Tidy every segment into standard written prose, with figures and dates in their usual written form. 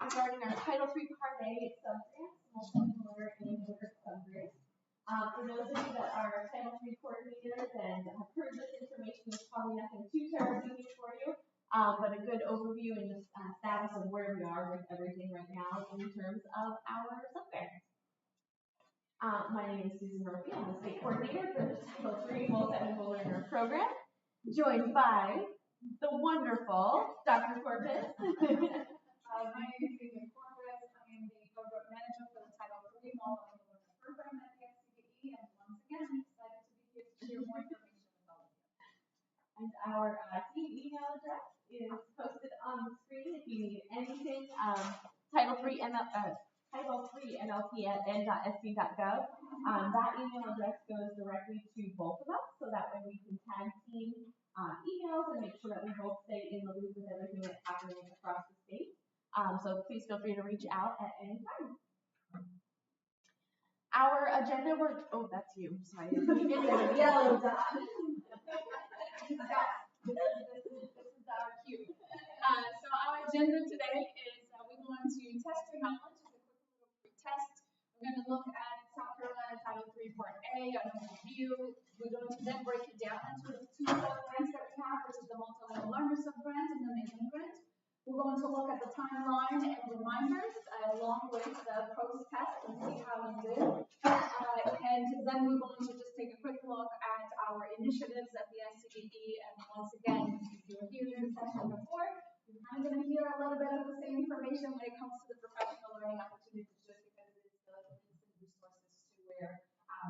regarding our Title III Part A subgrants, multilingual and English subgrants. For those of you that are Title III coordinators and have heard this information, there's probably nothing too terribly new for you, but a good overview and just status of where we are with everything right now in terms of our subgrants. My name is Susan Murphy. I'm the state coordinator for the Title III Multilingual Learner Program, joined by the wonderful Dr. Corpus. My name is Susan Corpus. I am the program manager for the Title III Multilingual Learner Program at the ESSA, and once again, I'm excited to be here to share more information with all of you. And our team email address is posted on the screen if you need anything. Title III NLP@n.sc.gov. That email address goes directly to both of us, so that way we can tag team emails and make sure that we both stay in the loop with everything that's happening across the state. So please feel free to reach out at any time. Our agenda that's you. Sorry, I didn't get the yellow dot. This is our cue. So our agenda today is we're going to test your knowledge with a quick little pre-test. We're going to look at South Carolina Title III Part A, an overview. We're going to then break it down into the two subgrants that we have, which is the Multilingual Learner Subgrant and then the Immigrant. We're going to look at the timeline and reminders along with the post-test and see how we did. And then we're going to just take a quick look at our initiatives at the SCDE. And once again, if you're here in the session before, you're kind of going to hear a little bit of the same information when it comes to the professional learning opportunities, just because it is the instant resources to where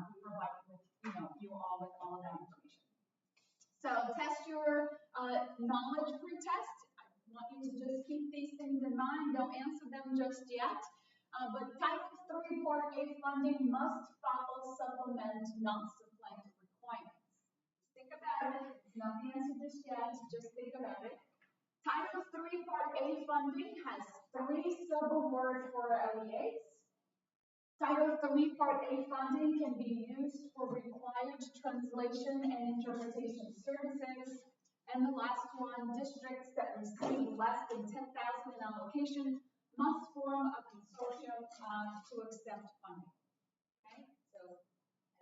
we provide you all with all of that information. So test your knowledge pre-test. I want you to just keep these things in mind. Don't answer them just yet. But Title III Part A funding must follow, supplement, not supplant requirements. Think about it. It's not the answer just yet. Just think about it. Title III Part A funding has 3 sub-awards for LEAs. Title III Part A funding can be used for required translation and interpretation services. And the last one, districts that receive less than $10,000 in allocation must form a consortium to accept funding. Okay, so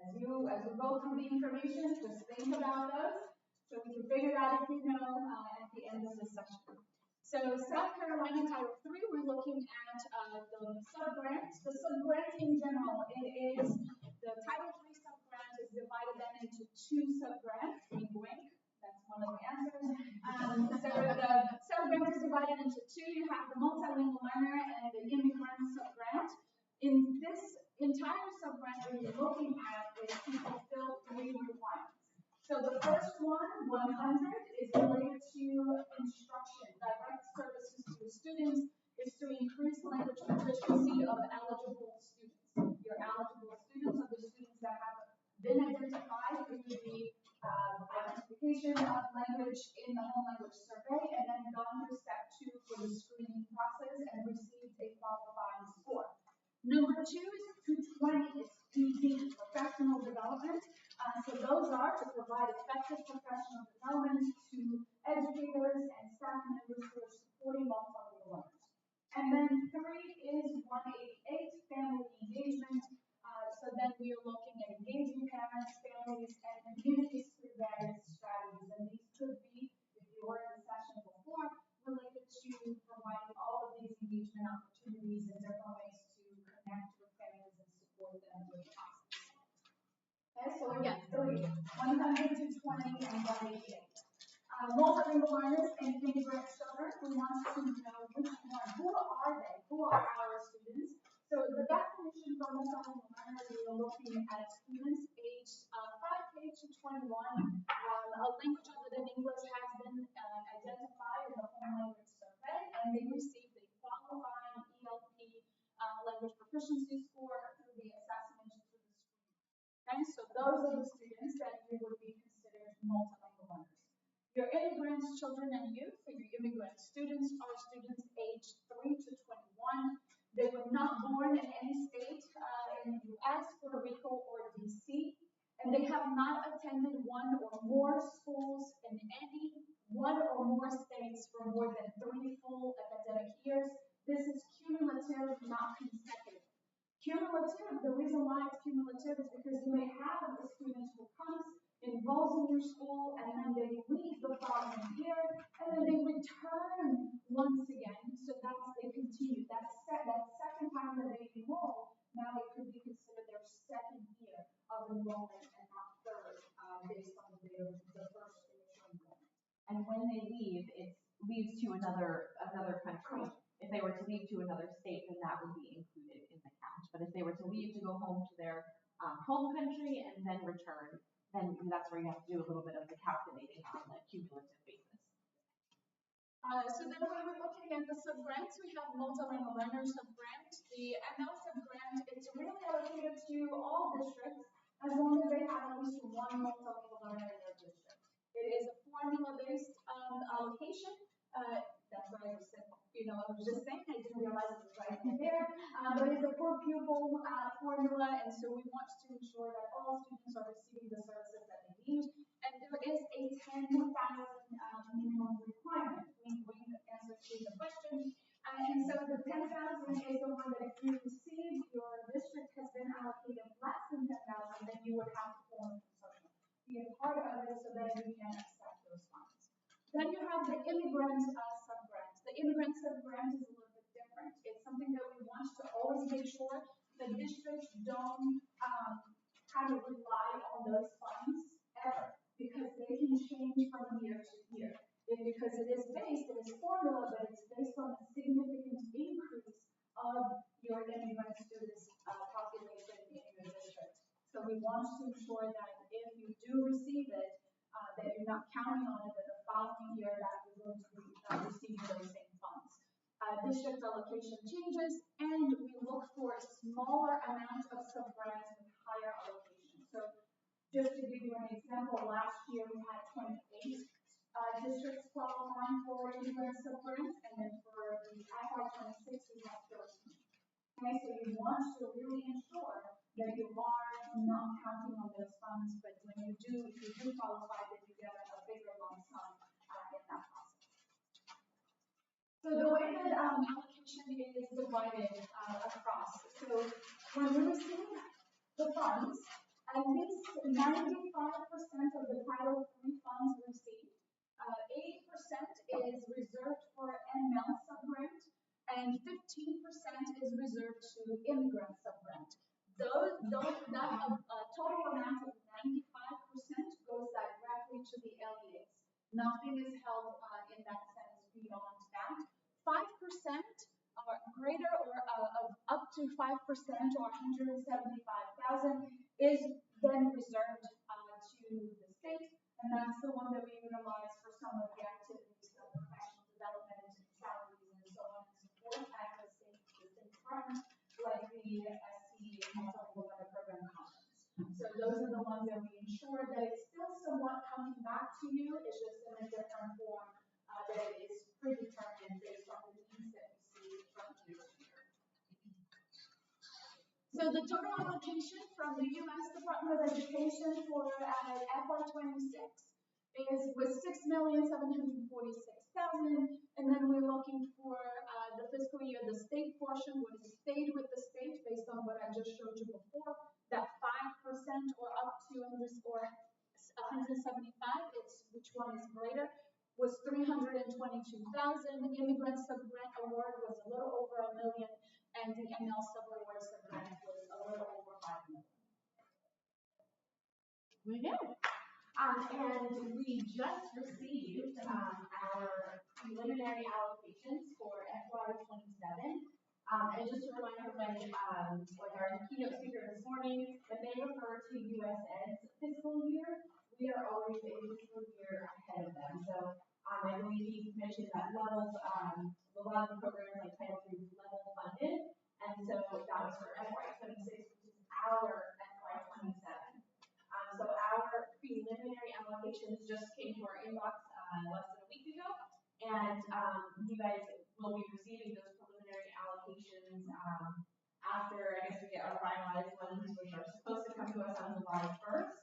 as we go through the information, just think about those so we can figure it out if you know at the end of the session. So South Carolina Title III, we're looking at the subgrants. The subgrant in general, it is the Title III subgrant is divided then into 2 subgrants, wink wink. That's one of the answers. So the subgrant is divided into 2. You have the multilingual learner and the immigrant subgrant. In this entire subgrant, what you're looking at is to fulfill 3 requirements. So the first one, 100, is related to instruction, direct services to the students, is to increase language proficiency of eligible students. Your eligible students are the students that have been identified through the identification of language in the home language survey, and then gone through step 2 for the screening process and received a qualifying score. Number 2 is 220, is PD, professional development. So those are to provide effective professional development to educators and staff members who are supporting multilingual learners. And then 3 is 188, family engagement. So then we are looking at engaging parents, families, and communities through various strategies. And these could be, if you were in the session before, related to providing all of these engagement opportunities and different ways to connect with families and support them with the process. Okay, so again, 3, 100 to 20, and 188. Multilingual learners and immigrant children, we want to know which one. Who are they? Who are our students? So the definition for multilingual learners, we are looking at students aged 5K to 21. A language other than English has been identified in the home language survey, and they received a qualifying ELP language proficiency score through the assessment through the screen. Okay, so those are the students that you would be considered multilingual learners. Your immigrants, children, and youth, so your immigrant students are students aged 3 to 21. They were not born in any state in the U.S., Puerto Rico, or D.C., and they have not attended one or more schools in any one or more states for more than 3 full academic years. the reason why it's cumulative is because you may have a student who comes, enrolls in your school, and then they leave the following year, and then they return once again. So they continue. That second time that they enroll, now it could be considered their second year of enrollment and not third, based on the first initial enrollment. And when they leave, it leaves to another country. If they were to leave to another state, then that would be included in the count. But if they were to leave to go home to their home country and then return, then that's where you have to do a little bit of the calculating on the cumulative basis. So then when we're looking at the subgrants, we have multilingual learner subgrant. The ML subgrant is really allocated to all districts as long as they have at least one multilingual learner in their district. It is a formula-based allocation. That's what I just said. I was just saying, I didn't realize it was right there. But it's a per pupil formula, and so we want to ensure that all students are receiving the services that they need. And there is a 10,000 minimum requirement. We answer to the question. And so the 10,000 is the one that if you receive, your district has been allocated less than 10,000, then you would have to form a consortium. Be a part of it so that you can accept those funds. Then you have the immigrant subgrant. The immigrant subgrant is a little bit different. It's something that we want to always make sure the districts don't kind of rely on those funds ever, because they can change from year to year. Because it is formula, but it's based on a significant increase of your immigrant students population in your district. So we want to ensure that if you do receive it, that you're not counting on it that the following year that you're going to be receiving those same funds. District allocation changes, and we look for a smaller amount of subgrants with higher allocation. So just to give you an example, last year we had 28 districts qualifying for immigrant subgrants, and then for the FY26 we have 13. Okay, so you want to really ensure that you are not counting on those funds, but when you do, if you do qualify, that you get a bigger lump sum in that process. So the way that allocation is divided across, so when we receive the funds, at least 95% of the Title III funds received, 80% is reserved for ML subgrant, and 15% is reserved to immigrant subgrant. That total amount of 95% goes directly to the LEAs. Nothing is held in that sense beyond that. 5% or greater, or up to 5% or 175,000 is then reserved to the state, and that's the one that we utilize for some of the activities of professional development, salaries, and so on and so forth at the state department, like the ESSA Multilingual Program Conference. So those are the ones that we ensure that it's still somewhat coming back to you. It's just in a different form that it is predetermined based on the needs that we see from year to year. So the total allocation from the U.S. Department of Education for FY26 was $6,746,000, and then we're looking for the fiscal year, the state portion would have stayed with the state based on what I just showed you before. That 5% or up to 175, it's which one is greater, was $322,000. Immigrant subgrant award was a little over $1 million, and the ML subaward subgrant was a little over $5 million. We go. And we just received our preliminary allocations for FY27. And just to remind everybody, like our keynote speaker this morning, when they refer to USED's fiscal year, we are always a fiscal year ahead of them. So I believe he mentioned that levels, a lot of the programs like Title III level funded, and so that was for FY26, which is our FY27. So our preliminary allocations just came to our inbox less than a week ago, and you guys will be receiving those preliminary allocations after, I guess, we get our finalized ones, which are supposed to come to us on July 1st.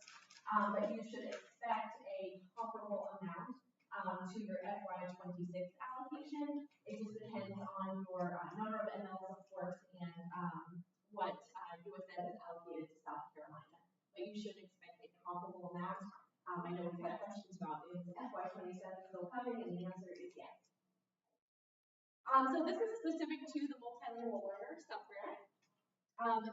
But you should expect a comparable amount to your FY26 allocation. It just depends on your number of MLs, of course, and what USN So this is specific to the Multilingual Learner Subgrant. As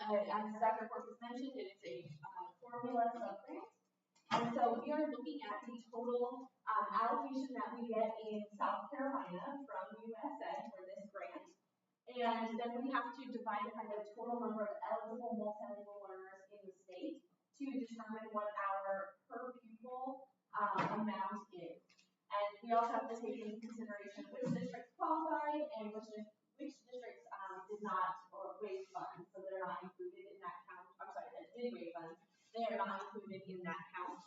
Dr. Corpus mentioned, it is a formula subgrant. And so we are looking at the total allocation that we get in South Carolina from ESSA for this grant. And then we have to divide by the total number of eligible multilingual learners in the state to determine what our per pupil amount is. And we also have to take into consideration which districts qualify and which districts did not or waive funds, so they're not included in that count. I'm sorry, that did waive funds, they are not included in that count.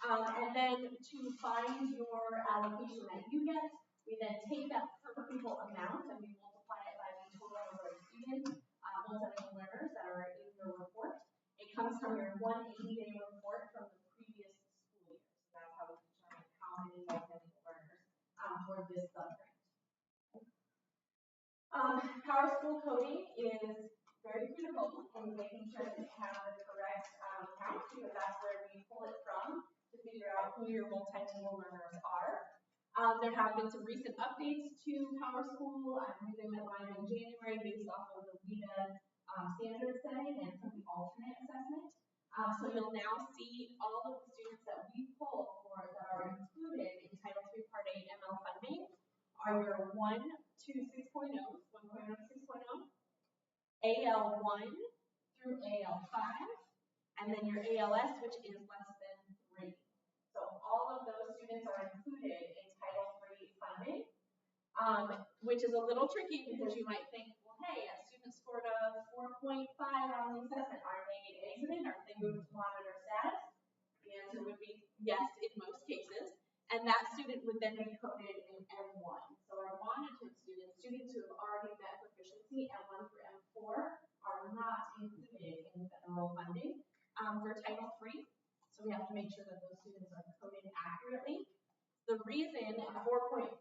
And then to find your allocation that you get, we then take that per pupil amount and we multiply it by the total number of students, multilingual learners that are in your report. It comes from your 180-day report from the previous school year. So that's how we determine how many multilingual learners for this subgrant. Power School coding is very critical in making sure that you have the correct count, because that's where we pull it from to figure out who your multilingual learners are. There have been some recent updates to Power School. I believe they went live in January based off of the WIDA standard setting and some of the alternate assessment. So you'll now see all of the students that we pulled for that are included in Title III Part A ML funding are your 1 to 6.0, 1.0 to 6.0, AL1 through AL5, and then your ALS, which is less than 3. So all of those students are included in Title III funding, which is a little tricky because you might think, well, hey, a student scored a 4.5 on the assessment. Are they exited? Are they moved to monitor status? The answer would be yes in most cases. And that student would then be coded in M1. So our monitored students, students who have already met proficiency M1 through M4, are not included in federal funding for Title III. So we have to make sure that those students are coded accurately. The reason 4.4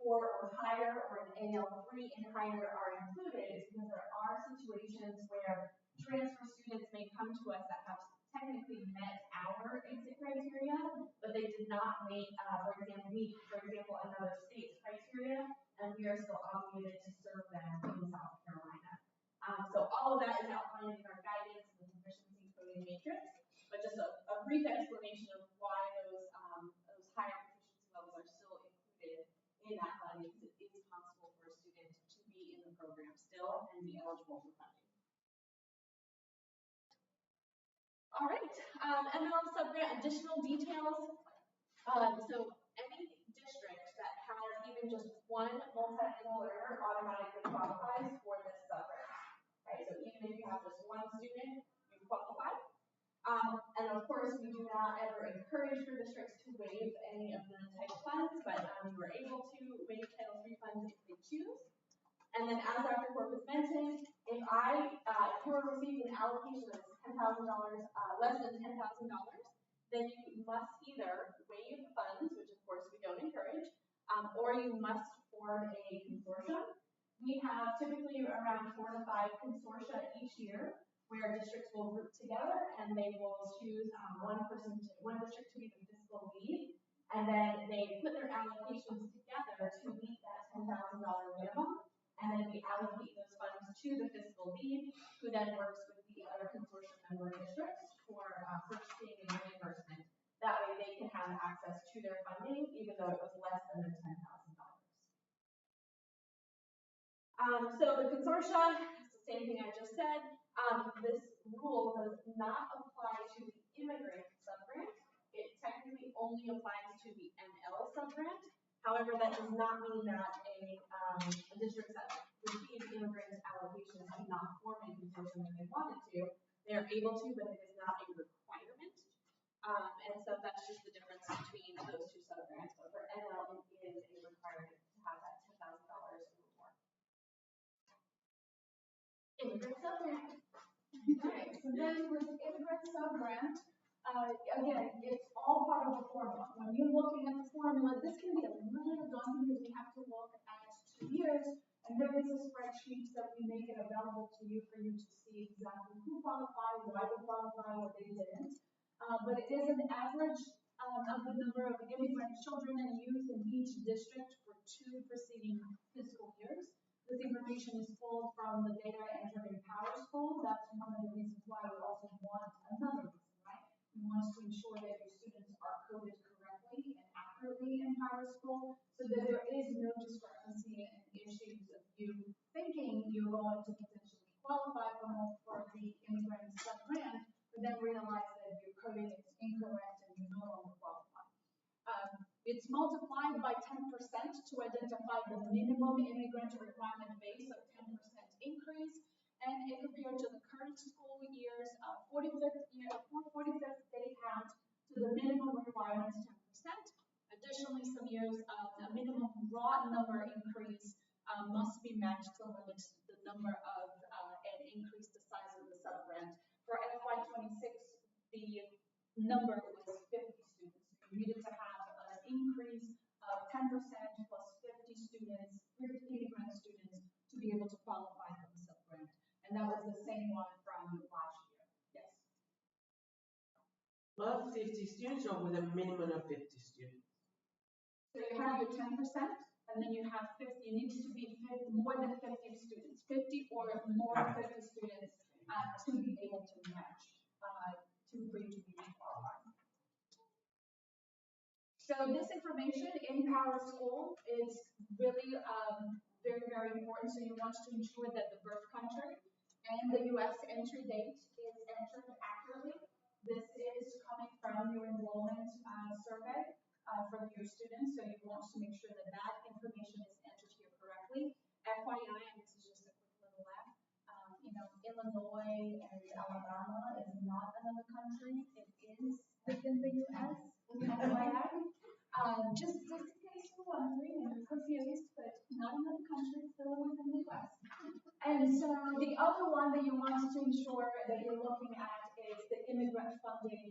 or higher or an AL3 and higher are included is because there are situations where transfer students may come to us that have technically met our exit criteria, but they did not meet, meet another state's criteria, and we are still obligated to serve them in South Carolina. So all of that is outlined in our guidance and the proficiency coding matrix, but just a brief explanation of why those higher proficiency levels are still included in that funding, because it is possible for a student to be in the program still and be eligible for funding. All right, ML subgrant additional details. So any district that has even just one multilingual learner automatically qualifies for this subgrant. Right, so even if you have just one student, you qualify. And of course, we do not ever encourage for districts to waive any of the type funds, but you are able to waive Title III funds if they choose. And then, as Dr. Corpus mentioned, if you are receiving an allocation of $10,000, less than $10,000, then you must either waive funds, which of course we don't encourage, or you must form a consortium. We have typically around 4 to 5 consortia each year, where districts will group together and they will choose one district to be the fiscal lead, and then they put their allocations together to meet that $10,000 minimum. And then we allocate those funds to the fiscal lead, who then works with the other consortium member districts for purchasing and reimbursement. That way they can have access to their funding, even though it was less than the $10,000. So the consortia, it's the same thing I just said. This rule does not apply to the immigrant subgrant. It technically only applies to the ML subgrant. However, that does not mean that a district that receives immigrant allocations do not form a consortium if they wanted to. They are able to, but it is not a requirement. And so that's just the difference between those two subgrants. But for ML, it is a requirement to have that $10,000 or more. Immigrant subgrant. Okay, so then with immigrant subgrant, again, it's all part of the formula. When you're looking at the formula, this can be a little daunting because we have to look at 2 years, and there is a spreadsheet that we make it available to you for you to see exactly who qualified, why they qualified, what they didn't. But it is an average of the number of immigrant children and youth in each district for 2 preceding fiscal years. This information is pulled from the data entered in PowerSchool. That's one of the reasons why we also want another reason, right? We want to ensure that your students are coded correctly and accurately in PowerSchool so that there is no discrepancy and issues of you thinking you're going to potentially qualify for the immigrant sub-grant, but then realize that your coding is incorrect and you no longer qualify. It's multiplied by 10% to identify the minimum immigrant requirement base of 10% increase, and it compared to the current school year's 45th day count to the minimum requirements 10%. Additionally, some years a minimum raw number increase must be matched to limit the number of and increase the size of the sub-grant. For FY26, the number was 50 students. You needed to have an increase of 10% plus 50 students, 50 immigrant students, to be able to qualify for the sub-grant. And that was the same one from last year. Yes? Well, 50 students or with a minimum of 50 students? So you have your 10%, and then you have 50. It needs to be more than 50 students, 50 or more than 50 students to be able to match, for you to be qualified. So this information in PowerSchool is really very, very important. So you want to ensure that the birth country and the U.S. entry date is entered accurately. This is coming from your enrollment survey for your students. So you want to make sure that that information is entered here correctly. FYI, and this is just a quick little laugh, Illinois and Alabama is not another country. It is within the U.S. FYI. Just in case you're wondering and you're confused, but not another country, still within the U.S. And so the other one that you want to ensure that you're looking at is the immigrant funding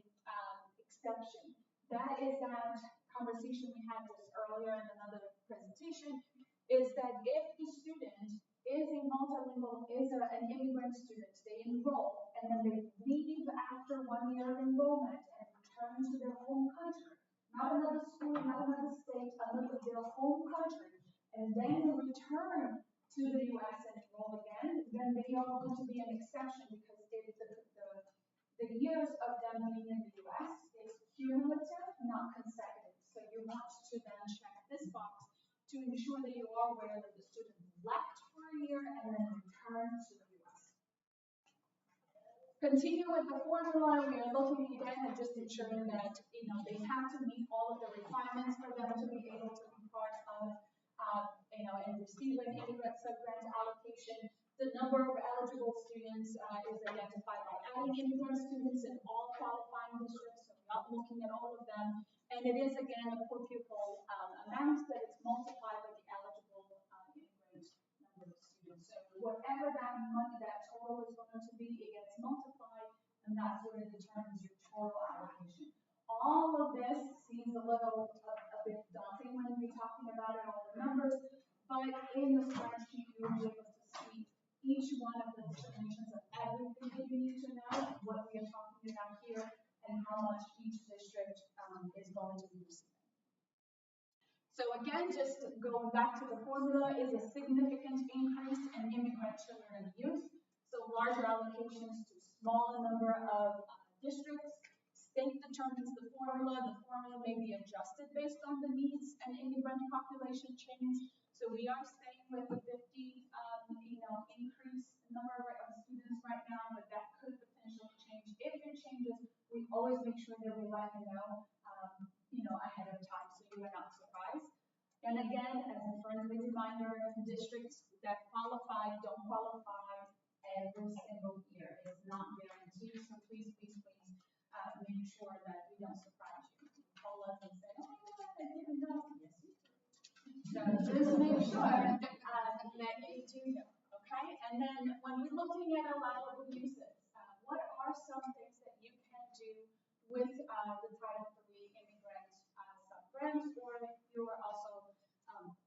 exception. That is that conversation we had just earlier in another presentation, is that if the student is a multilingual, is an immigrant student, they enroll, and then they leave after 1 year of enrollment and return to their home country. Not another school, not another state, their home country, and then they return to the U.S. and enroll again, then they are going to be an exception because the years of them being in the U.S. is cumulative, not consecutive. So you want to then check this box to ensure that you are aware that the student left for a year and then returned to the U.S. Continue with the formula. We are looking again at just ensuring that they have to meet all of the requirements for them to be able to be part of and receive an immigrant sub-grant allocation. The number of eligible students is identified by adding immigrant students in all qualifying districts, so we're not looking at all of them. And it is again a per pupil amount that is multiplied by the eligible immigrant number of students. So whatever that money, that total is going to be, it gets multiplied, and that's what it determines your total allocation. All of this seems a bit daunting when we're talking about it, all the numbers, but in the spreadsheet you'll be able to see each one of the determinations of everything that you need to know, what we are talking about here, and how much each district is going to be receiving. So again, just going back to the formula, is a significant increase in immigrant children and youth. So larger allocations to smaller number of districts. State determines the formula. The formula may be adjusted based on the needs and immigrant population change. So we are staying with the 50, increase number of students right now, but that could potentially change. If it changes, we always make sure that we let you know, ahead of time, so you are not surprised. And again, as a friendly reminder, districts that qualify don't qualify every single year. It's not guaranteed, so please make sure that we don't surprise you. Call us and say, oh, I didn't know. Yes, you do. So just make sure that you do know, okay? And then when we're looking at allowable uses, what are some things that you can do with the Title III immigrant sub-grant, or there are also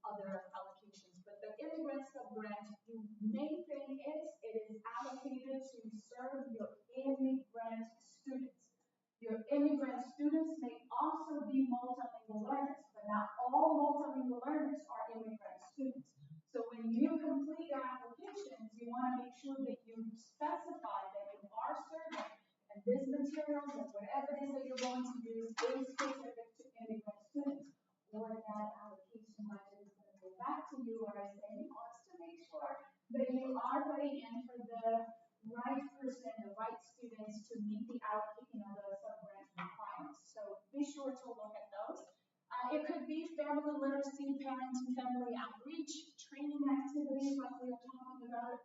other allocations? But the immigrant sub-grant, the main thing is it is allocated to serve your immigrant students. Your immigrant students may also be multilingual learners, but not all multilingual learners are immigrant students. So when you complete want to make sure that you specify that you are serving, and this materials and whatever it is that you're going to use is specific to immigrant students, or that allocation budget is going to go back to you, or I say, he wants to make sure that you are putting in for the right person, the right students to meet the the sub-grant requirements. So be sure to look at those. It could be family literacy, parent and family outreach, training activities like we were talking about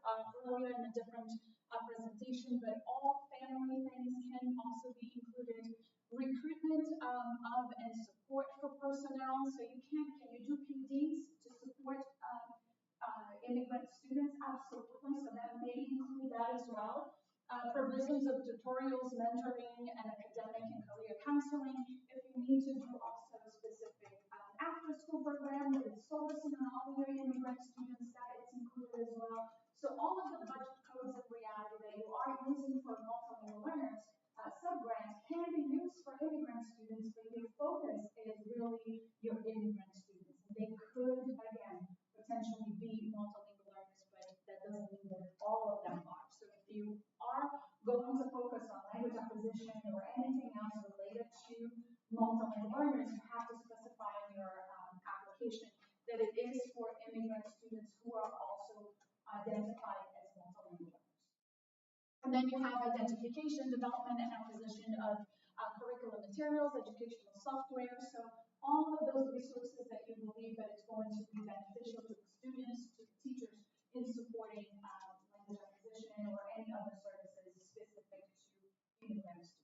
earlier in a different presentation, but all family things can also be included. Recruitment of and support for personnel. So can you do PDs to support immigrant students? Absolutely. So that may include that as well. Provisions of tutorials, mentoring, and academic and career counseling. If you need to do also specific after-school program that is focusing on all your immigrant students, that is included as well. So all of the budget codes in reality that you are using for multilingual learners, sub-grants can be used for immigrant students, but your focus is really your immigrant students. And they could, again, potentially be multilingual learners, but that doesn't mean that all of them are. So if you are going to focus on language acquisition or anything else related to multilingual learners, you have to specify in your application that it is for immigrant students who are also identified as multilingual learners. And then you have identification, development, and acquisition of curriculum materials, educational software. So all of those resources that you believe that it's going to be beneficial to the students, to the teachers in supporting language acquisition or any other services specific to immigrant students.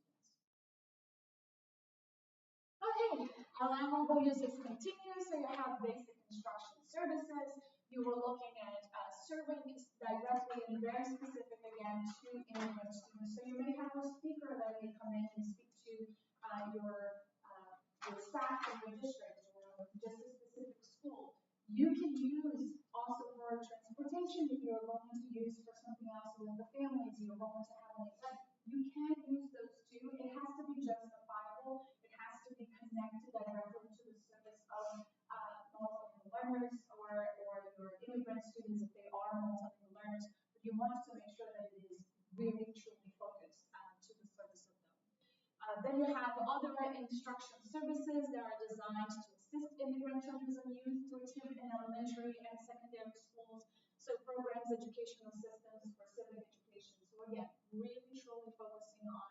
Okay, Multilingual uses continue, so you have basic instruction services. You were looking at serving directly and very specific again to immigrant students. So you may have a speaker that may come in and speak to your staff in your district or just a specific school. You can use also for transportation if you're going to use for something else with the families you're going to have an event. You can use those too. It has to be justifiable. It has to be connected directly to the service of multilingual learners or your immigrant students if they are multilingual learners. But you want to make sure that it is really truly focused to the service of them. Then you have other instruction services that are designed to assist immigrant children and youth to achieve in elementary and secondary schools. So programs, educational systems for civic education. So again, really truly focusing on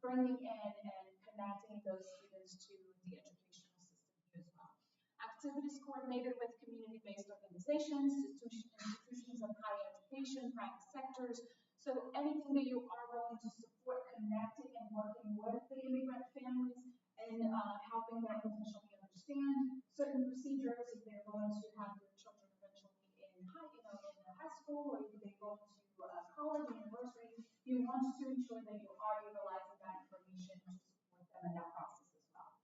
bringing in and connecting those students to the educational system here as well. Activities coordinated with community-based organizations, institutions of higher education, private sectors. So anything that you are going to support connecting and working with the immigrant families and helping them potentially understand certain procedures if they're going to have their children eventually in high school or if they go to college, university. You want to ensure that you are utilizing that information to support them in that process as well.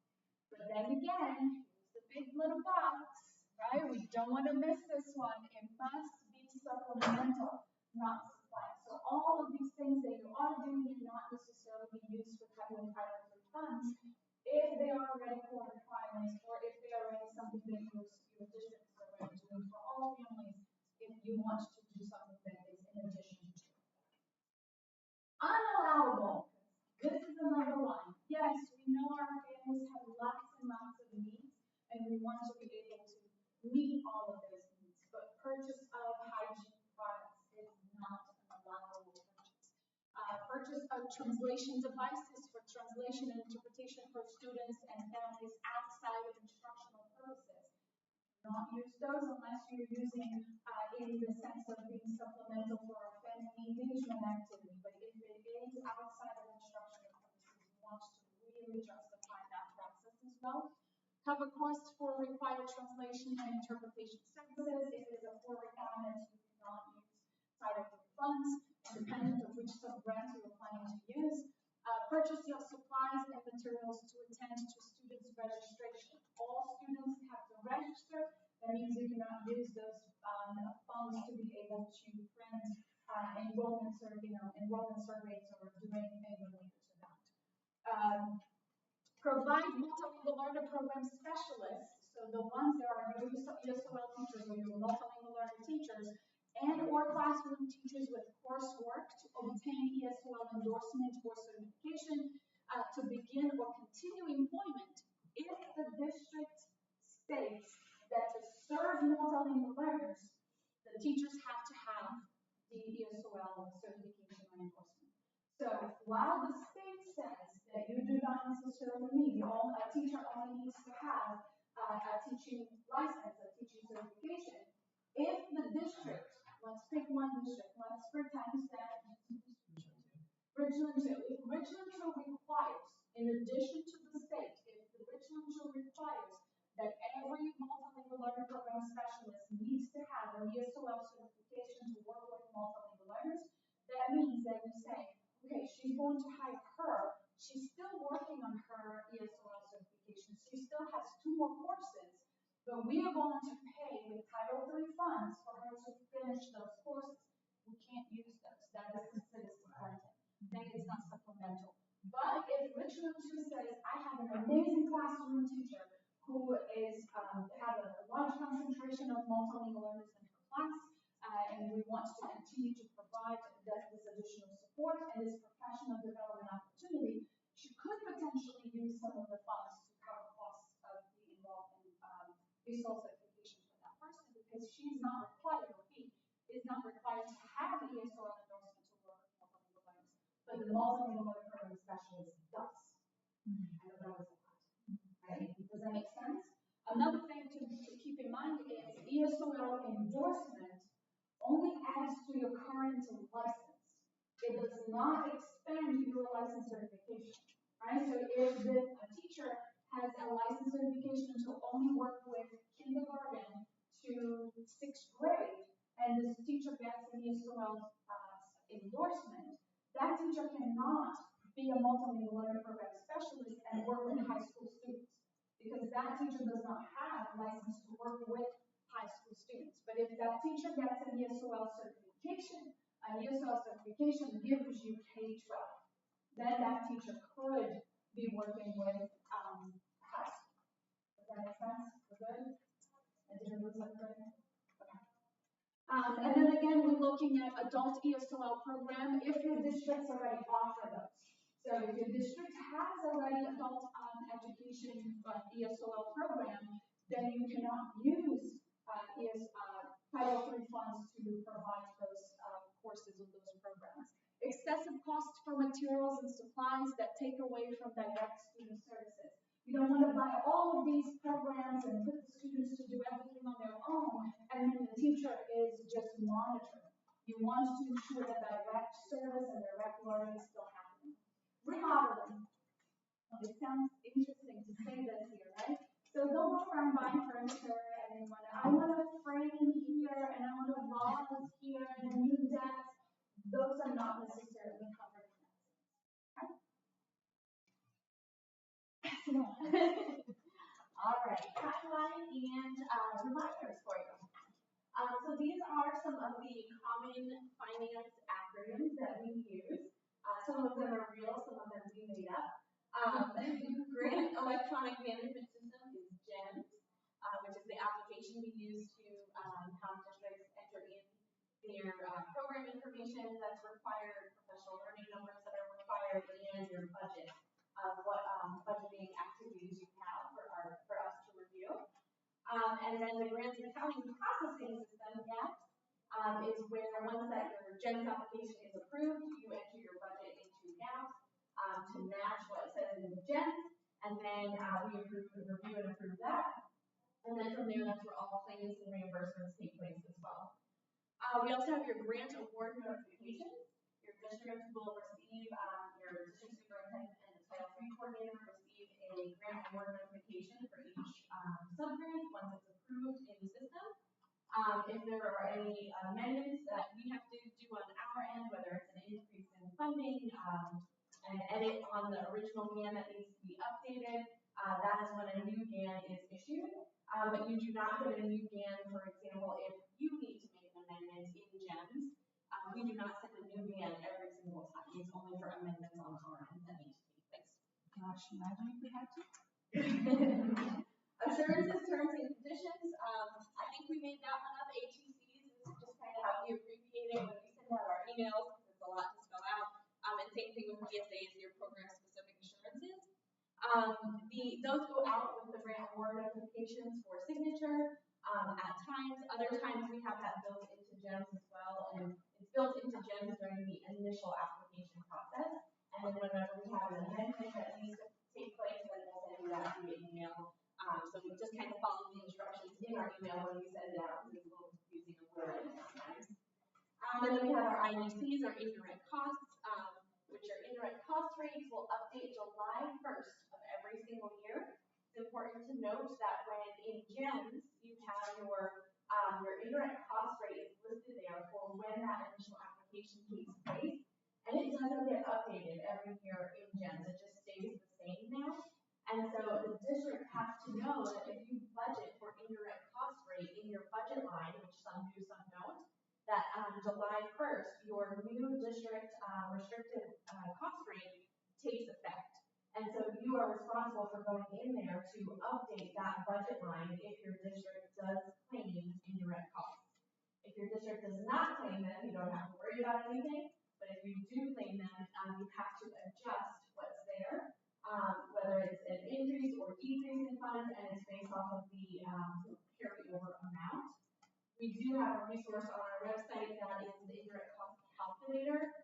But then again, here's the big little box, right? We don't want to miss this one. It must be supplemental, not supply. So all of these things that you are doing cannot necessarily be used for Title III funds if they are already core requirements or if they are already something that your district is already doing for all families if you want to do something that is in addition to. Unallowable. This is another one. Yes, we know our families have lots and lots of needs, and we want to be able to meet all of those needs. But purchase of hygiene products is not an allowable purchase. Purchase of translation devices for translation and interpretation for students and families outside of instructional purposes. Not use those unless you're using in the sense of being supplemental for a family engagement activity. But if it is outside of instructional purposes, you want to really justify that process as well. Cover costs for required translation and interpretation services. If it is a core requirement, you cannot use Title III funds, independent of which sub-grant you are planning to use. Purchase of supplies and materials to attend to students' registration. All students have to register. That means you cannot use those funds to be able to print enrollment surveys or do anything related to that. Provide multilingual learner program specialists. So the ones that are your ESOL teachers or your multilingual learner teachers and/or classroom teachers with coursework to obtain ESOL endorsement or certification to begin or continue employment if the district states that to serve multilingual learners, the teachers have to have the ESOL certification or endorsement. So while the state says that you do not necessarily need, a teacher only needs to have a teaching license, a teaching certification, if the district, let's pick one district, let's pretend that Richland 2, if Richland 2 requires, in addition to the state, if the Richland 2 requires that every multilingual learner program specialist needs to have an ESOL certification to work with multilingual learners, that means that you say, okay, she's going to hire her, she's still working on her ESOL certification, she still has 2 more courses, but we are going to pay with Title III funds for her to finish those courses. We can't use those. That is considered supplemental. Then it's not supplemental. But if Richland 2 says, I have an amazing classroom teacher who is have a large concentration of multilingual learners in her class, and we want to continue to provide this additional support and this professional development opportunity, she could potentially use some of the funds to cover costs of being involved in ESOL certification for that person, because she's not required, or he is not required to have the ESOL endorsement to work with multilingual learners, but the multilingual learner program specialist does. I know that was a lot. Right? Does that make sense? Another thing to keep in mind is ESOL endorsement only adds to your current license. It does not expand your license certification. Right? So if a teacher has a license certification to only work with kindergarten to 6th grade, and this teacher gets an ESOL endorsement, that teacher cannot be a multilingual learner program specialist and work with high school students, because that teacher does not have a license to work with high school students. But if that teacher gets an ESOL certification gives you K-12. Then that teacher could be working with high school. Does that make sense? We're good? It didn't look like good? Okay. And then again, we're looking at adult ESOL program if your districts already offer those. So if your district has already adult education ESOL program, then you cannot use Title III funds to provide those courses or those programs. Excessive costs for materials and supplies that take away from direct student services. You don't want to buy all of these programs and put the students to do everything on their own, and then the teacher is just monitoring. You want to ensure that direct service and direct learning is still happening. Remodeling. Well, it sounds interesting to say this here, right? So don't go around buying furniture and I want a frame here and I want a vase here and a new desk. Those are not necessarily covered in that. Okay? All right, timeline and reminders for you. So these are some of the common finance acronyms that we use. Some of them are real, some of them we made up. Grant Electronic Management System is GEMS, which is the application we use to have districts enter in their program information that's required, professional learning numbers that are required, and your budget of what budgeting activities you have for us to review. And then the grants and accounting processing system, GAPS, is where once that your GEMS application is approved, you enter your budget into GAPS to match what it says in the GEMS, and then we review and approve that. And then from there, that's where all claims and reimbursements take place as well. We also have your grant award notification. Your district will receive, your district superintendent and the Title III coordinator receive a grant award notification for each subgrant once it's approved in the system. If there are any amendments that we have to do on our end, whether it's an increase in funding, an edit on the original GAN that needs to be updated, that is when a new GAN is issued. But you do not get a new GAN, for example, if you need to make an amendment in GEMS. We do not send a new GAN every single time. It's only for amendments on our end that need to take place. Gosh, imagine if we had to. Assurances, terms, and conditions. I think we made that one up. ATCs is just kind of how we emails because it's a lot to spell out. And same thing with PSAs, your program-specific assurances. Those go out with the grant award notifications for signature at times. Other times we have that built into GEMS as well, and it's built into GEMS during the initial application process. And then whenever we have an amendment that needs to take place, then we'll send you that via email. So we just kind of follow the instructions in our email when we send it out, because it's a little confusing of where it is sometimes. And then we have our IDCs, our indirect costs, which are indirect cost rates will update July 1st of every single year. It's important to note that when in GEMS, you have your indirect cost rate is listed there for when that initial application takes place. And it doesn't get updated every year in GEMS. It just stays the same now. And so the district has to know that if you budget for indirect cost rate in your budget line, which some do, some don't, that July 1st, your new district restricted cost rate takes effect. And so you are responsible for going in there to update that budget line if your district does claim indirect costs. If your district does not claim them, you don't have to worry about anything. But if you do claim them, you have to adjust what's there, whether it's an increase or decrease in funds, and it's based off of the carryover amount. We do have a resource on our website that is the indirect cost calculator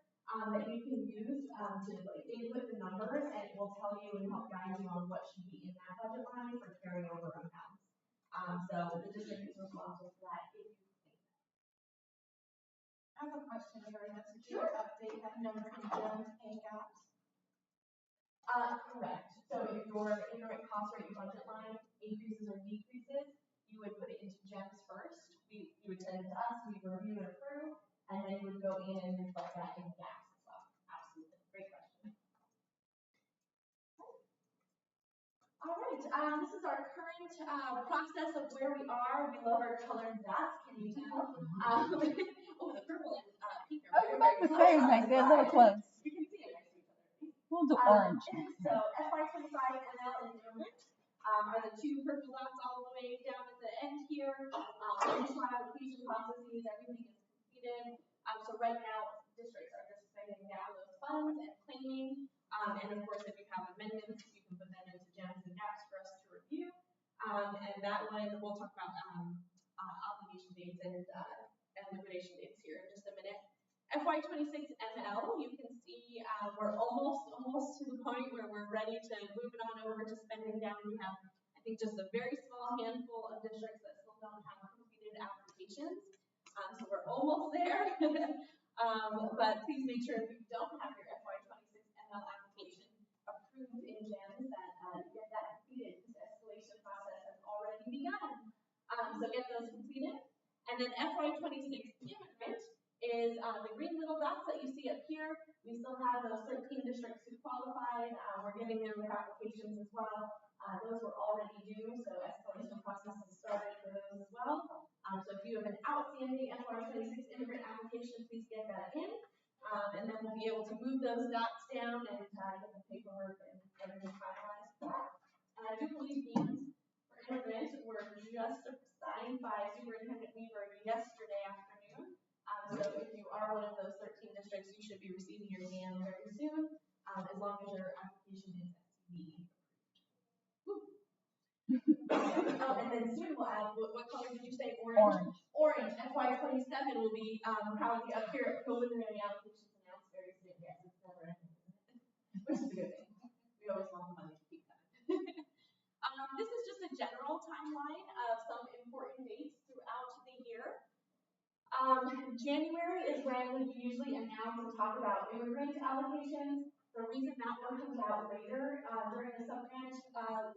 that you can use to input the numbers, and it will tell you and help guide you on what should be in that budget line for carryover amounts. So the district is responsible for that if you claim that. I have a question regarding that. So do you update that number in GEMS and GAPS? Correct. So if your indirect cost rate budget line increases or decreases, you would put it into GEMS first. You would send it to us, we review and approve, and then you would go in and reflect that in GAPS as well. Absolutely. Great question. All right. This is our current process of where we are. We love our colored dots. Can you tell? Oh, the purple and pink are very, very close. Very nice. They're a little close. You can see it next to each other. We'll do orange. So FY25 ML and Immigrant are the two purple dots all the way down at the end here. Initial application processes, everything is completed. So right now, districts are just spending down those funds and claiming. And of course, if you have amendments, you can put them into GEMS and GAPS for us to review. And that one, we'll talk about obligation dates and liquidation dates here in just a minute. FY26 ML, you can see we're almost to the point where we're ready to move it on over to spending down. We have, I think, just a very small handful of districts that still don't have completed applications. So we're almost there. But please make sure if you don't have your FY26 ML application approved in GEMS that you get that completed, because the escalation process has already begun. So get those completed. And then FY26 Immigrant is the green little dots that you see up here. We still have those 13 districts who qualified. We're getting their applications as well. Those were already due, so escalation process has started for those as well. So if you have an outstanding FY26 immigrant application, please get that in. And then we'll be able to move those dots down and get the paperwork and everything finalized for that. And I do believe these for immigrant were just signed by Superintendent Weaver yesterday afternoon. So if you are one of those 13 districts, you should be receiving your NAM very soon, as long as your application is STD approved. Oh, and then soon we'll add, what color did you say? Orange. Orange. FY27 will be probably up here at preliminary applications announced very soon. Yes, it's never ending, which is a good thing. We always want the money to keep coming. This is just a general timeline of some important dates throughout the year. January is when we usually announce and talk about immigrant allocations. The reason that one comes out later during the subgrant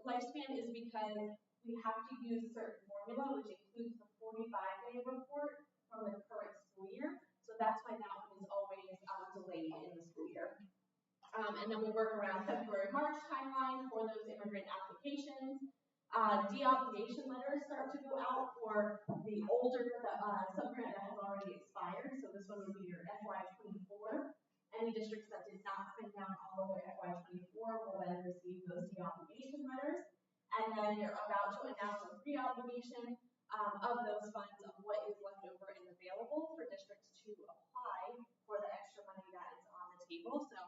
lifespan is because we have to use a certain formula, which includes the 45-day report from the current school year. So that's why that one is always delayed in the school year. And then we work around February-March timeline for those immigrant applications. De-obligation letters start to go out for the older subgrant that has already expired. So this one would be your FY24. Any districts that did not spend down all of their FY24 will then receive those de-obligation letters. And then you're about to announce a re-obligation of those funds of what is left over and available for districts to apply for the table. So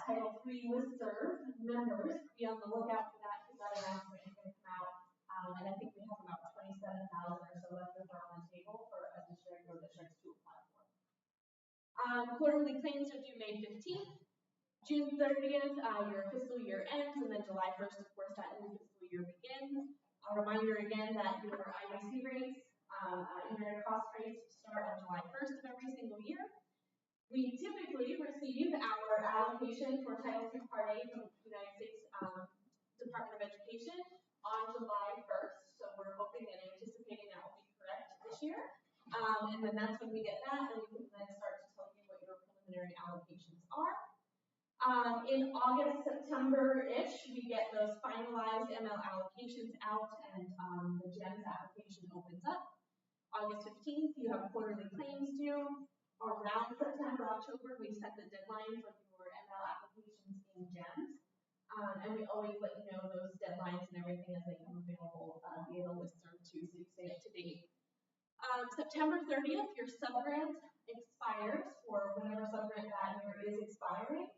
Title III listserv members, be on the lookout for that because that announcement is going to come out. And I think we have about 27,000 or so left over on the table for a district or districts to apply for. Quarterly claims are due May 15th. June 30th, your fiscal year ends, and then July 1st, of course, that new fiscal year begins. A reminder again that your IBC rates, internet cost rates start on July 1st of every single year. We typically receive our allocation for Title III Part A from the United States Department of Education on July 1st. So we're hoping and anticipating that will be correct this year. And then that's when we get that, and we can then start to tell you what your preliminary allocations are. In August, September-ish, we get those finalized ML allocations out, and the GEMS application opens up. August 15th, you have quarterly claims due. Around September, October, we set the deadline for your ML applications in GEMS. And we always let you know those deadlines and everything as they come available via the listserv too, so you stay up to date. September 30th, your subgrant expires for whenever subgrant that year is expiring.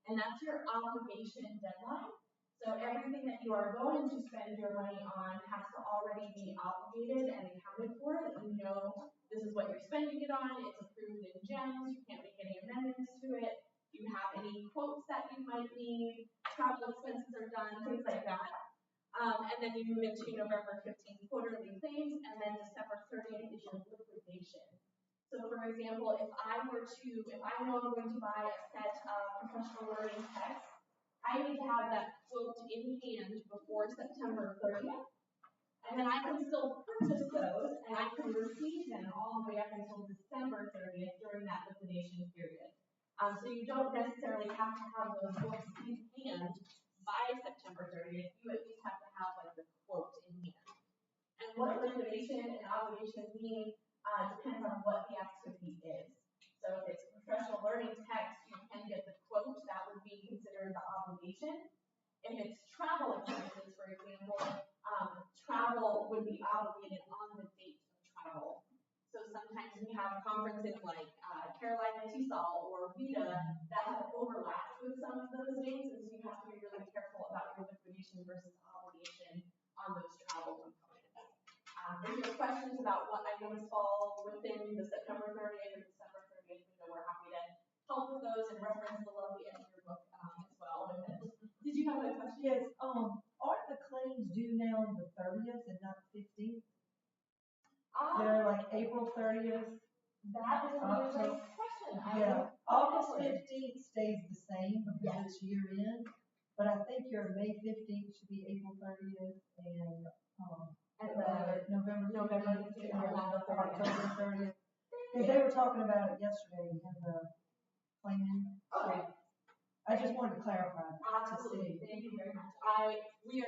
And that's your obligation deadline. So everything that you are going to spend your money on has to already be obligated and accounted for, that you know this is what you're spending it on, it's approved in GEMS, you can't make any amendments to it, you have any quotes that you might need, travel expenses are done, things like that. And then you move into November 15th quarterly claims, and then December 30th is your liquidation. So for example, if I know I'm going to buy a set of professional learning texts, I need to have that quote in hand before September 30th. And then I can still purchase those, and I can receive them all the way up until December 30th during that liquidation period. So you don't necessarily have to have those books in hand by September 30th. You at least have to have like the quote in hand. And what liquidation and obligation mean depends on what the activity is. So if it's professional learning text, you can get the quote. That would be considered the obligation. If it's travel expenses, for example, travel would be obligated on the date of travel. So sometimes we have conferences like Carolina TESOL or VITA that have overlapped with some of those dates, and so you have to be really careful about your liquidation versus obligation on those travel components. If you have questions about what items fall within the September 30th or December 30th window, we're happy to help with those and reference the lovely end of your book as well. Did you have a question? Yes. Aren't the claims due now on the 30th and not 15th? They're like April 30th. That is a really great question. Yeah. August 15th stays the same because it's year end, but I think your May 15th should be April 30th and November 15th and October 30th. Because they were talking about it yesterday in the planning. Okay. I just wanted to clarify. Absolutely. Thank you very much. We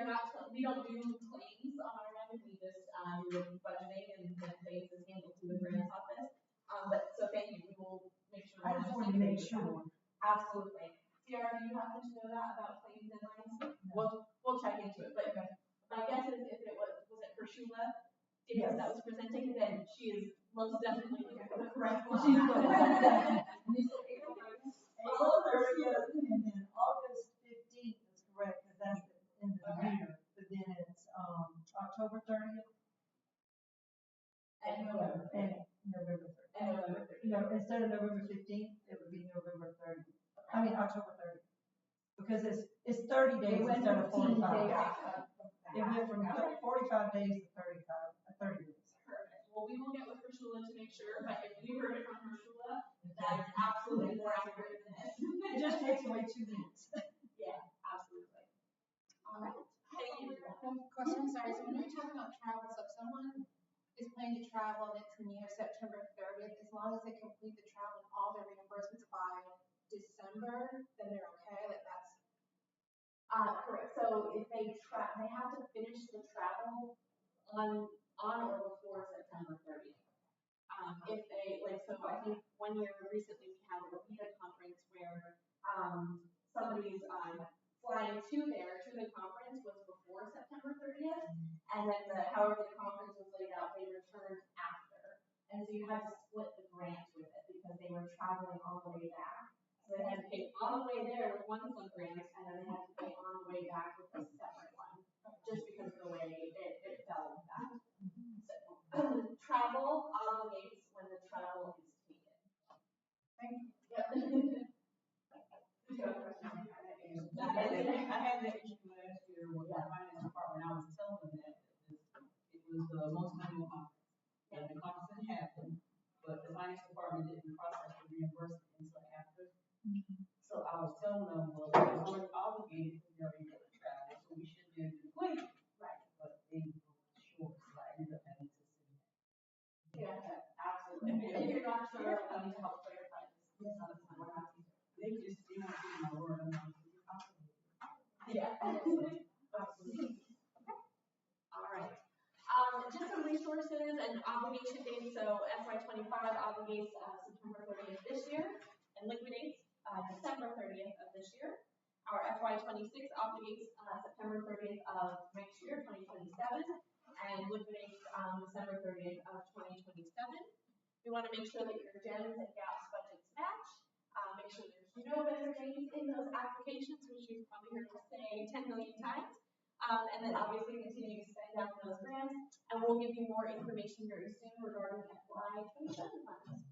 don't do claims on our end. We just do budgeting, and then claims is handled through the grants office. But so thank you. We will make sure. I just wanted to make sure. Absolutely. Ciara, do you happen to know that about claims deadlines? No. We'll check into it. But my guess is if it was it for Shula Davis that was presenting, then she is most definitely the correct one. She's the correct April 30th and then August 15th is correct because that's the end of the year. But then it's October 30th And November. And November 30th. And November 30th. No, instead of November 15th, it would be November 30th. I mean October 30th. Because it's 30 days instead of 45. It went from 45 days to 30 days. Perfect. Well, we will get with Shula to make sure, but if we heard it from Shula, that is absolutely more accurate than this. It just takes away 2 minutes. Yeah, absolutely. All right. Thank you. Question, sorry. So when we talk about travel, so if someone is planning to travel and it's near September 30th, as long as they complete the travel and all their reimbursements by December, then they're okay. Like that's correct. So if they have to finish the travel on or before September 30th. If they so I think 1 year recently we had a VITA conference where somebody's flying to the conference was before September 30th, and then however the conference was laid out, they returned after, and so you had to split the grant with it because they were traveling all the way back. So they had to pay on the way there with one subgrant, and then they had to pay on the way back with a separate one, just because of the way it fell with that. So, travel obligates when the travel is taken. I had that issue last year with the finance department. I was telling them that it was the multilingual conference. And the conference didn't happen, but the finance department didn't process the reimbursement until after. So I was telling them, well, we're already obligated to their travel, so we should be able to claim it. Right. But they were short, so I ended up having to send it. Yeah, absolutely. If you're not sure, I need to help clarify this. It's not what happens. They just didn't want to give my word. I'm like, Yeah. All right. Just some resources and obligation dates. So FY25 obligates September 30th this year and liquidates December 30th of this year. Our FY26 obligates September 30th of next year, 2027, and liquidates December 30th of 2027. We want to make sure that your GEMS and GAPS budgets match. Make sure there's no vendor names in those applications, which you've probably heard us say 10 million times. And then obviously continue to spend down those grants. And we'll give you more information very soon regarding FY27 plans.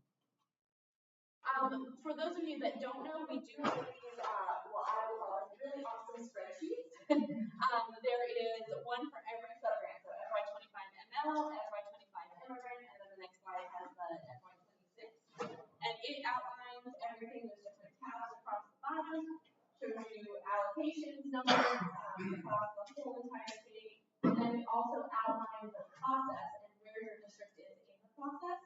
For those of you that don't know, we do have these, well, I will call it really awesome spreadsheets. There is one for every subgrant. So FY25 ML, FY25 Immigrant, and then the next slide has the FY26. And it outlines everything. There's different tabs across the bottom. Shows you allocations, numbers, across the whole entire state. And then we also outline the process and where your district is in the process.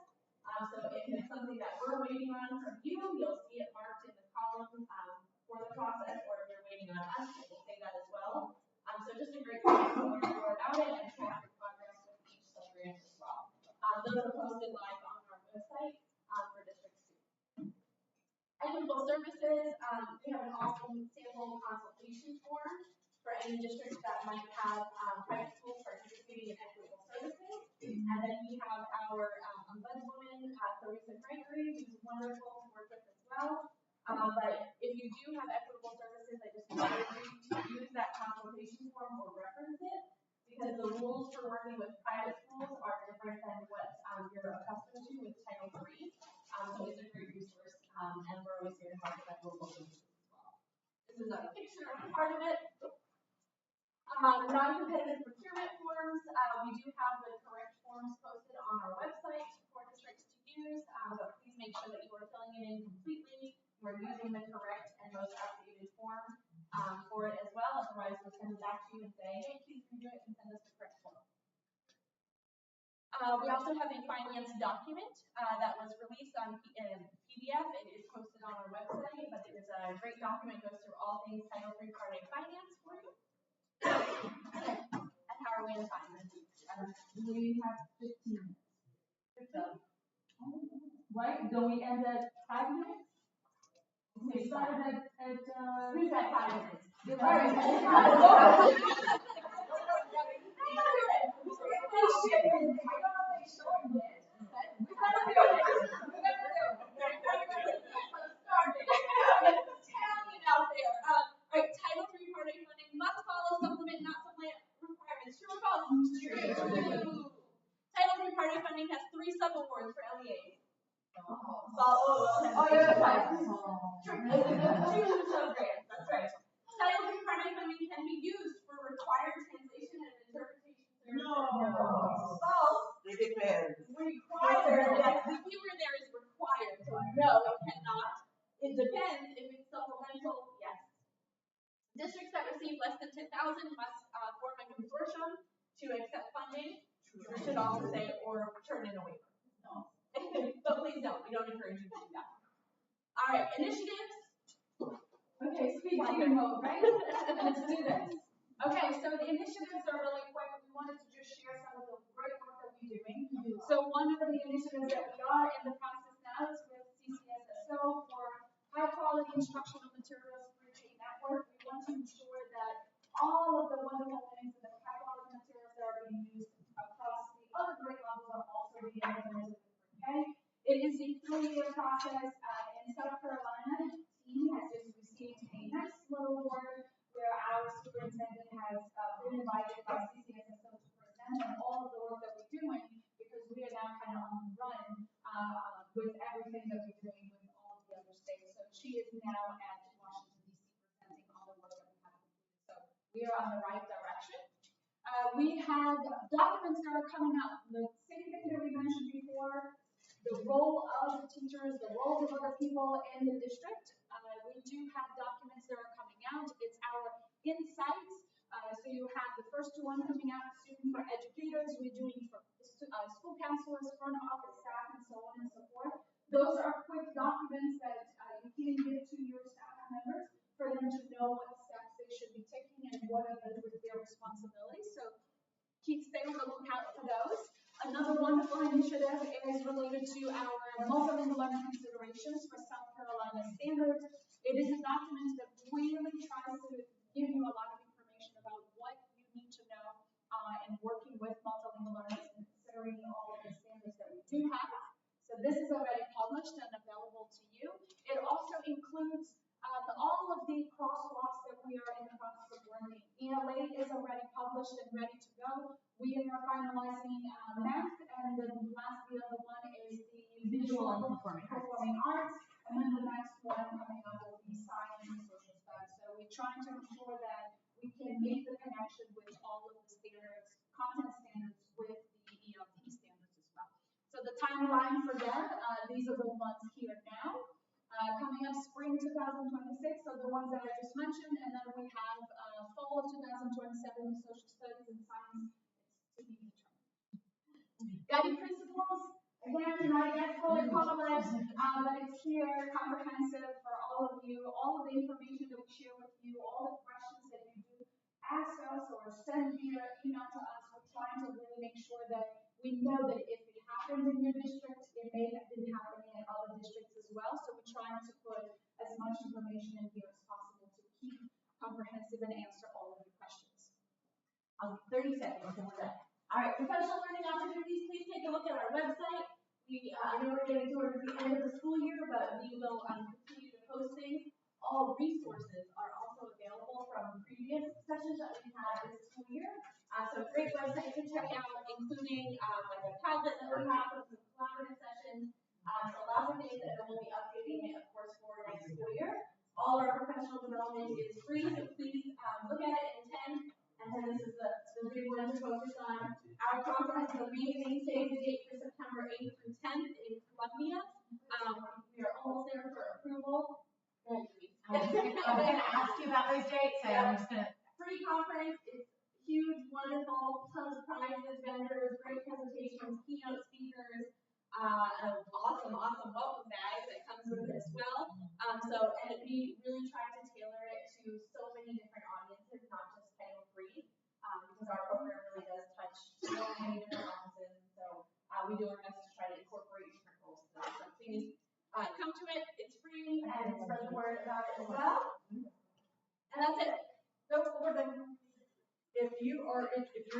So if it's something that we're waiting on from you, you'll see it marked in the column for the process, or if you're waiting on us, it will say that as well. So just a great way to learn more about it and track your progress with each subgrant as well. Those are posted live on our website for districts too. Equitable services, we have an awesome sample consultation form for any districts that might have private schools participating in equitable services. And then we have our ombudswoman, Theresa Gregory, who's wonderful to work with as well. But if you do have equitable services, I just encourage you to use that consultation form or reference it, because the rules for working with private schools are different than what you're accustomed to with Title III. So it's a great resource, and we're always here to talk about equitable services as well. This is a picture of part of it. Non-competitive procurement forms. We do have the correct forms posted on our website for districts to use, but please make sure that you are filling it in completely. You are using the correct and most updated form for it as well. Otherwise, we'll send it back to you and say, hey, please redo it and send us the correct form. We also have a finance document that was released on PDF. It is posted on our website, but it is a great document. It goes through all things Title III Part A finance for you. And how are we in time? We have 15 minutes. 15? Right? Don't we end at 5 minutes? We started at Who's at 5 minutes? You're right. Title III Part A funding must follow supplement, not supplant requirements. True or false? True. Title III Part A funding has 3 sub-awards for LEAs. You're right. True subgrants. That's right. Title III Part A funding can be used for required translation and interpretation services. No. False. It depends. Required. The keyword there is required. So no, it cannot. It depends. If it's supplemental, yes. Districts that receive less than 10,000 must form a consortium to accept funding. You should also say or turn in a waiver. No. But please don't. We don't encourage you to do that. All right, initiatives. Okay, speed mode, right? Let's do this. Okay, so the initiatives are really quick. We wanted to just share some of the great work that we're doing. So one of the initiatives that we are in the process now is with CCSSO for high quality instructional materials for your network. We want to ensure that all of the wonderful things and the high quality materials that are being used across the other grade levels are also being implemented. Okay, it is a 3-year process. In South Carolina, teams on the right direction. We have documents that are coming out. The same thing that we mentioned before, the role of the teachers, the roles of other people in the district. We do have documents that are coming out. It's our insights. So you have the first one coming out soon for educators. We're doing for school counselors, front office staff, and so on and so forth. Those are quick documents that you can give to your staff members for them to know what steps they should be taking and what are their responsibilities. So stay on the lookout for those. Another wonderful initiative is related to our multilingual learning considerations for South Carolina standards. It is a document that really tries to give you a lot of information about what you need to know in working with multilingual learners and considering all of the standards that we do have. So this is already published and available to you. It also includes all of the crosswalks that we are in the process of learning. ELA is already published and ready to go. We are finalizing math, and then the other one is the visual and performing arts, and then the next one coming up will be science and social studies. So we're trying to ensure that we can make the connection with all of the standards, content standards, with the ELT standards as well. So the timeline for that, these are the ones here now. Coming up spring 2026, so the ones that I just mentioned, and then we have fall of 2027, social studies and science to be determined. Guiding principles, again, not yet fully published, but it's here, comprehensive for all of you, all of the information that we share with you, all the questions that you do ask us or send via email to us. We're trying to really make sure that we know that if it happens in your district, it may have been happening in other districts as well. So we're trying to put as much information in here as possible to keep comprehensive and answer all of your questions. 30 seconds and we're done. All right, professional learning opportunities, please take a look at our website. I know we're getting towards the end of the school year, but we will continue to post things. All resources are also available from previous sessions that we've had this school year. So great website to check out, including like a Padlet that we have with some collaborative sessions. So lots of things that we'll be updating, of course, for next school year. All our professional development is free, so please look at it and attend. And then this is the big one to focus on. Our conference is amazing. Save the date for September 8th through 10th in Columbia. We are almost there for approval. I'm going to ask you about those dates, so I'm just going to. Free conference, it's huge, wonderful, tons of prizes, vendors, great presentations, keynote speakers, an awesome welcome bag that comes with it as well. And we really try to tailor it to so many different audiences, not just paying free, because our program really does touch so many different audiences. So we do our best to try to incorporate different goals. So please come to it. It's free and spread the word about it as well. And that's it. So we're done. If your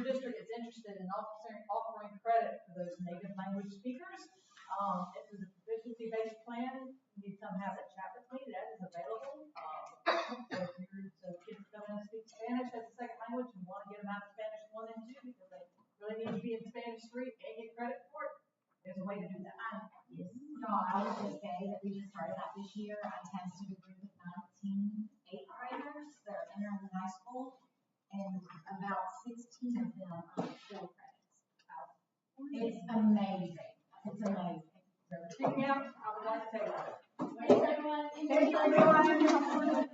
district is interested in offering credit for those native language speakers, this is a proficiency-based plan. You need to come have a chat with me. That is available. So kids come in and speak Spanish as a second language and want to get them out of Spanish 1 and 2 because they really need to be in Spanish 3 and get credit for it. There's a way to do that. Yes. So I would just say that we just started out this year. I tested a group of 19 8th graders that are entering high school, and about 16 of them are 4 credits. It's amazing. It's amazing. Speaking out, I would like to take it. Thanks, everyone. Thank you, everyone.